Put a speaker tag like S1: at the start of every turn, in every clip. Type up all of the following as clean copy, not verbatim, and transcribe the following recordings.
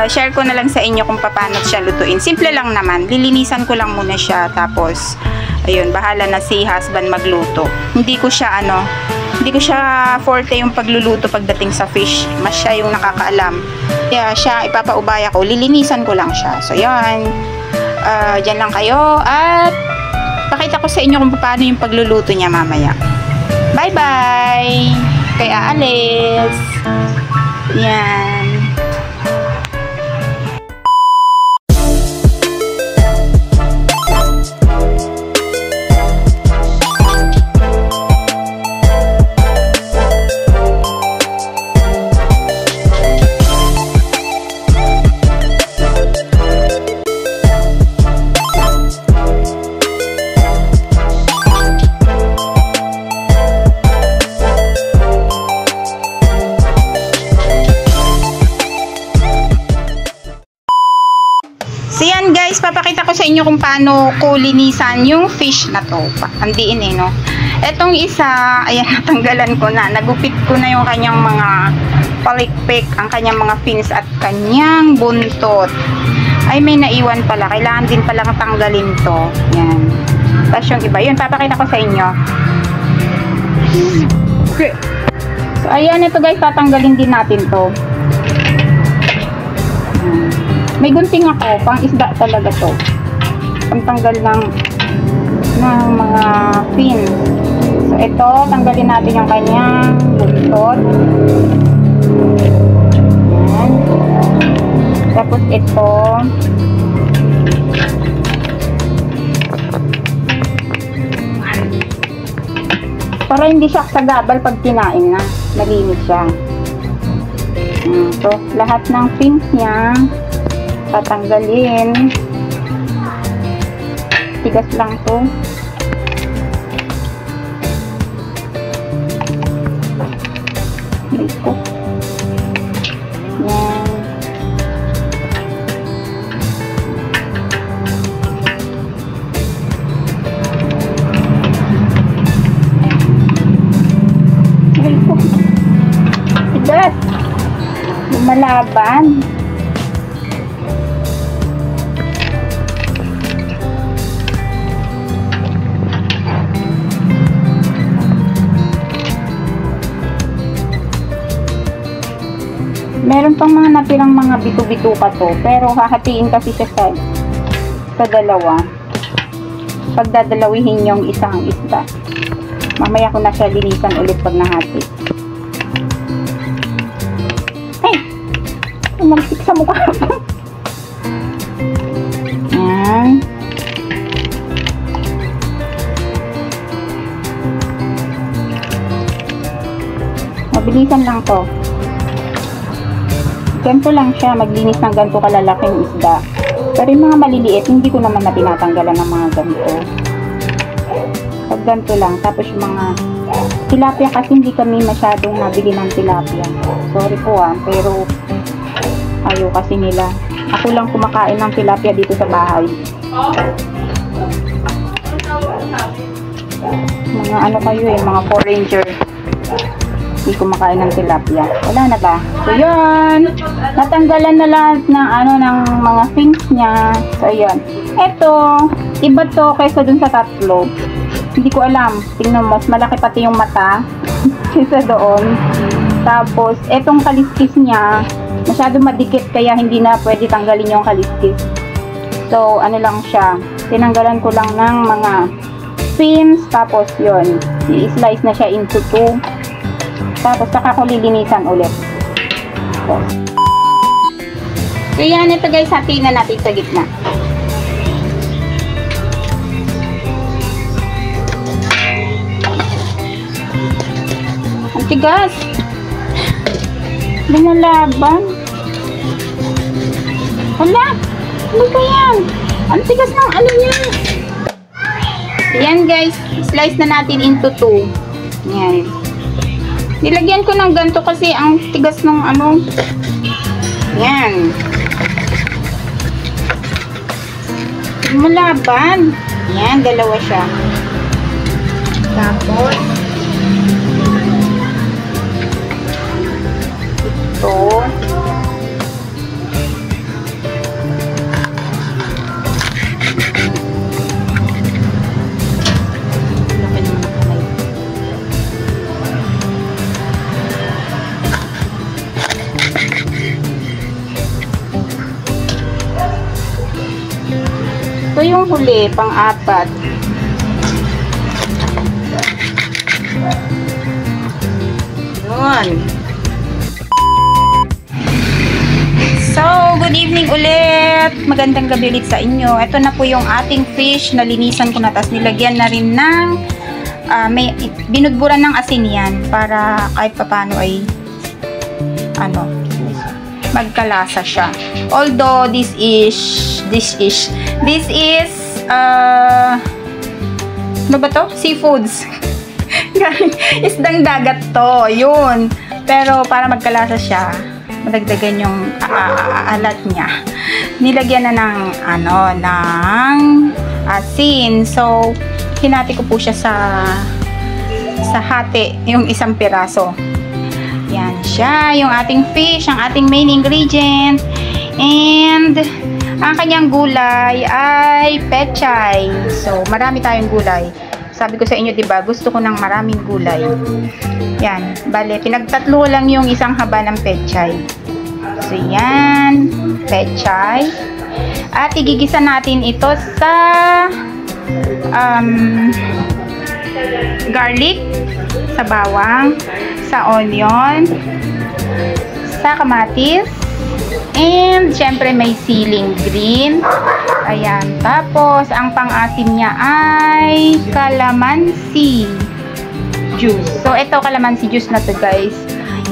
S1: share ko na lang sa inyo kung paano siya lutuin. Simple lang naman. Lilinisan ko lang muna siya. Tapos, ayun, bahala na si husband magluto. Hindi ko siya forte yung pagluluto pagdating sa fish. Mas siya yung nakakaalam. Kaya siya, ipapaubaya ko. Lilinisan ko lang siya. So, yan. Dyan lang kayo. At, pakita ko sa inyo kung paano yung pagluluto niya mamaya. Bye-bye! Kaya alis. Yan. So yan guys, papakita ko sa inyo kung paano ko linisan yung fish na to. Andiin eh, no? Etong isa, ayan, natanggalan ko na. Nagupit ko na yung kanyang mga palikpik, ang kanyang mga fins at kanyang buntot. Ay, may naiwan pala. Kailangan din palang tanggalin to. Yan. Tapos yung iba. Yun, papakita ko sa inyo. Okay. So, ayan, ito guys, tatanggalin din natin to. May gunting ako, pang isda talaga to. Pantanggal ng mga fin. So, ito, tanggalin natin yung kanyang buntot. Ayan. Tapos, ito. Para hindi siya sagabal pag kinain na. Malinis siya. So, lahat ng fins niya, tatanggalin. Tigas lang to. Ito. Yan. Ito. Tigas. Lumalaban. Meron pang mga natirang mga bitu-bituka to, pero hahatiin kasi siya sa dalawa. Pagdadalawihin yung isang isda. Mamaya ko na siya linisan ulit pag nahati. Ay! Umagsik sa mukha ko. Ayan. Mabilisan lang to. Ganito lang siya, maglinis ng ganito kalalaking isda. Pero yung mga maliliit, hindi ko naman na tinatanggalan ng mga ganito. Pag ganito lang. Tapos yung mga tilapia, kasi hindi kami masyadong nabili ng tilapia. Sorry po pero ayaw kasi nila. Ako lang kumakain ng tilapia dito sa bahay. Mga ano kayo mga foreigner. Hindi kumakain ng tilapia. Wala na ba? So, yun. Natanggalan na lahat ng mga fins niya. So, yun. Ito, iba to kaysa dun sa tatlo. Hindi ko alam. Tingnan mo, mas malaki pati yung mata kaysa doon. Tapos, etong kaliskis niya, masyado madikit kaya hindi na pwede tanggalin yung kaliskis. So, ano lang siya. Tinanggalan ko lang ng mga fins. Tapos, yun. I-slice na siya into 2. Tapos, saka ko lilinisan ulit. So, yan. Ito guys, hatiin na natin sa gitna. Ang tigas. Lumalaban. Wala. Ano ba yan? Ang tigas ng ano niya. Yan guys. Slice na natin into 2. Yan. Nilagyan ko ng ganito kasi ang tigas ng ano. Yan. Malaban. Yan, dalawa siya. Tapos, ito. panghuli, pang-apat. Yun. So, good evening ulit. Magandang gabi ulit sa inyo. Ito na po yung ating fish. Nalinisan ko na. Tapos nilagyan na rin ng may binudburan ng asin yan para kahit paano ay magkalasa siya. Although this is ano ba to? Seafoods. Isdang dagat to. Yun. Pero para magkalasa siya, madagdagan yung alat niya. Nilagyan na ng asin. So, hinati ko po siya sa hati, yung isang piraso. Yan siya, yung ating fish, ang ating main ingredient. And ang kanyang gulay ay pechay. So, marami tayong gulay. Sabi ko sa inyo, 'di ba? Gusto ko ng maraming gulay. Yan, bale, pinagtatlo lang yung isang haba ng pechay. So, yan, pechay. At igigisa natin ito sa garlic, sa bawang, sa onion, sa kamatis, and syempre may siling green. Ayan, tapos ang pang-asim niya ay calamansi juice. So, ito calamansi juice na to, guys.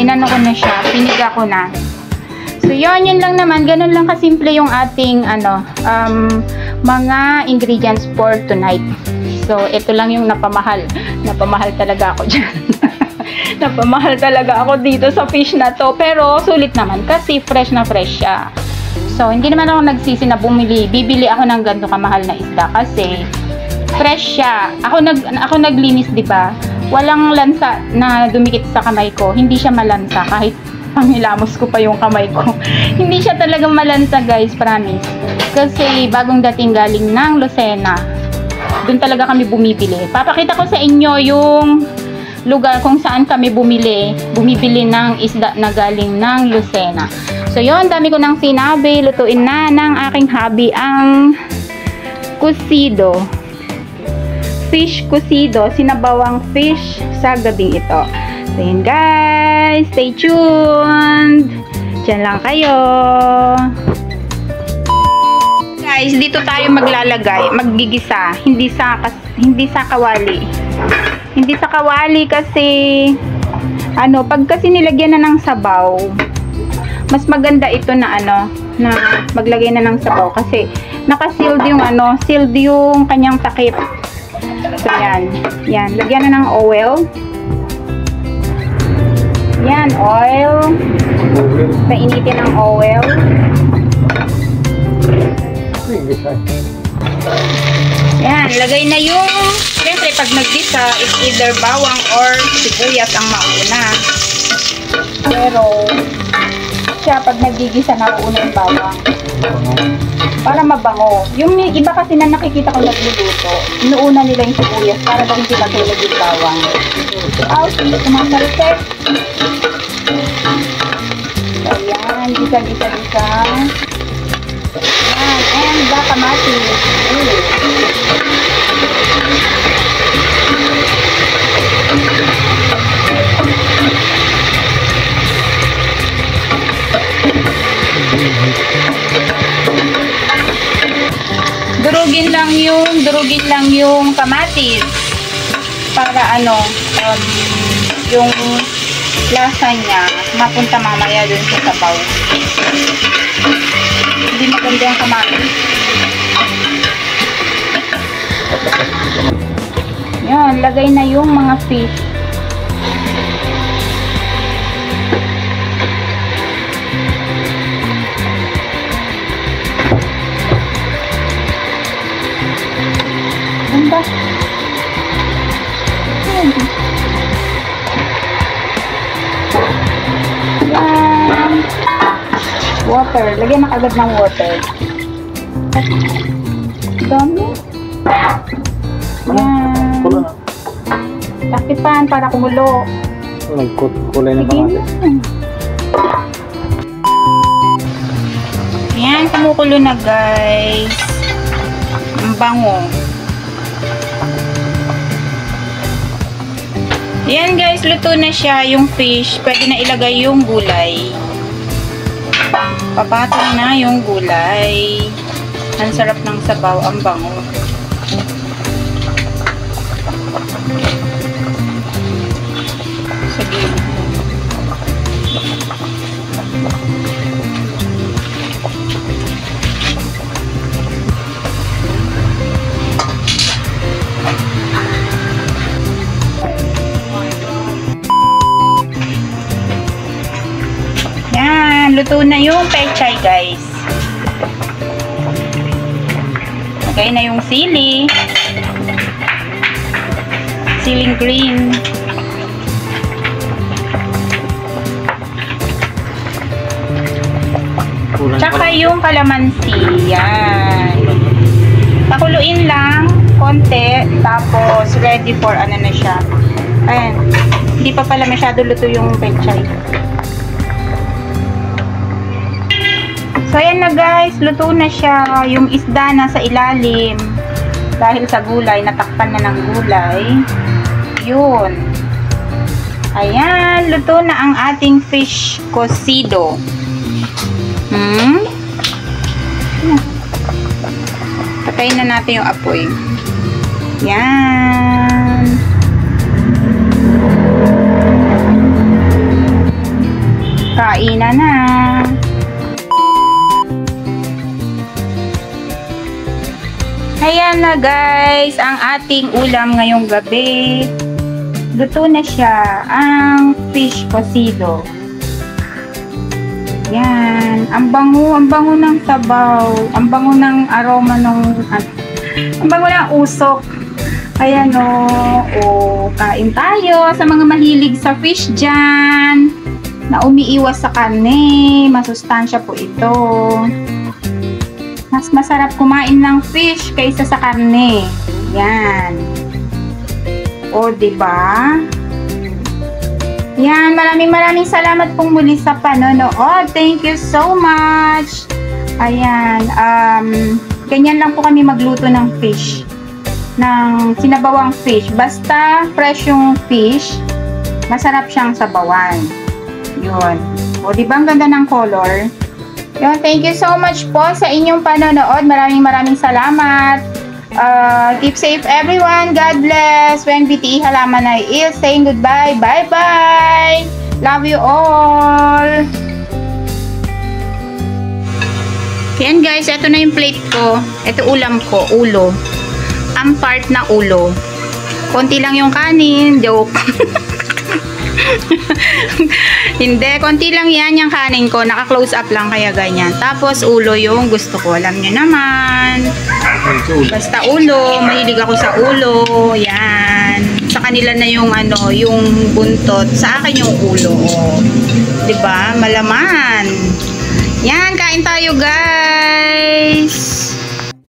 S1: Inano ko na siya, piniga ko na. So, yun lang naman. Ganun lang kasimple yung ating mga ingredients for tonight. So, ito lang yung napamahal. Napamahal talaga ako dyan. Napamahal talaga ako dito sa fish na to. Pero, sulit naman kasi fresh na fresh siya. So, hindi naman ako nagsisi na bibili ako ng ganito kamahal na isda kasi fresh siya. Ako naglinis, 'di ba? Walang lansa na dumikit sa kamay ko. Hindi siya malansa kahit panghilamos ko pa yung kamay ko. Hindi siya talaga malansa, guys, promise. Kasi bagong dating galing ng Lucena. Doon talaga kami bumibili. Papakita ko sa inyo yung lugar kung saan kami bumibili ng isda na galing ng Lucena. So, yun, dami ko nang sinabi. Lutuin na ng aking hubby ang kusido. Fish kusido. Sinabawang fish sa gabing ito. So, yun, guys. Stay tuned. Diyan lang kayo. Guys, dito tayo maggigisa. Hindi sa kawali. Hindi sa kawali kasi pag kasi nilagyan na ng sabaw, mas maganda ito na na maglagay na ng sabaw kasi naka-sealed yung sealed yung kanyang takip. So, yan, lagyan na ng oil. Yan, oil. Painitin ng oil. Yan, lagay na yung, siyempre pag nagdisa, it's either bawang or sibuyas ang mauna. Pero, siya pag nagigisa na una yung bawang. Para mabango. Yung iba kasi na nakikita ko nagluluto, inuuna nila yung sibuyas para daw hindi matulog yung bawang. Out, sumasalitek. So, yan, gisa. Yan, and the kamatis. Durugin lang yung kamatis para yung lasa niya mapunta mamaya dun sa sabaw. Hindi maganda yung kamatis. Yan, lagay na yung mga fish. Ganda. Yan. Water. Lagyan na agad ng water. Dami. Yan. Takipan para kumulo.
S2: Kulay na kamatis.
S1: Yan, kumukulo na, guys. Ang bango. Yan guys, luto na siya yung fish. Pwede na ilagay yung gulay. Papatong na yung gulay. Ang sarap ng sabaw, ang bango. Sige. Yan, luto na yung pechay guys. Okay na yung sili. Siling green. Tsaka yung kalamansi. Yan. Pakuluin lang konti. Tapos ready for ano na siya. Ayan. Hindi pa pala masyado luto yung pechay. So, ayan na guys. Luto na siya. Yung isda na sa ilalim. Dahil sa gulay. Natakpan na ng gulay. Yun. Ayan. Luto na ang ating fish cocido. Patayin na natin yung apoy. Yan. Kainan na. Ayan na guys, ang ating ulam ngayong gabi. Luto na siya, ang fish cocido. Yan, ang bango ng sabaw, ang bango ng aroma ng, ang bango ng usok. Ayan o, kain tayo sa mga mahilig sa fish dyan, na umiiwas sa karne, masustansya po ito. Mas masarap kumain ng fish kaysa sa karne. Yan. O, diba? Yan, maraming salamat pong muli sa panonood. Thank you so much. Ayan, ganyan lang po kami magluto ng fish. Ng sinabawang fish. Basta fresh yung fish, masarap siyang sabawan. Yun. O, diba ang ganda ng color? Yun, thank you so much po sa inyong panonood. Maraming salamat. Keep safe everyone. God bless. When BTE Halaman ay is saying goodbye. Bye-bye. Love you all. Yan guys, ito na yung plate ko. Ito ulam ko, ulo. Ang part na ulo. Konti lang yung kanin. Joke. Hindi, konti lang yan yung kanin ko. Naka-close up lang kaya ganyan. Tapos ulo yung gusto ko. Alam nyo naman. Basta ulo. Mahilig ako sa ulo. Yan. Sa kanila na yung ano, yung buntot. Sa akin yung ulo. Diba? Malaman. Yan, kain tayo guys.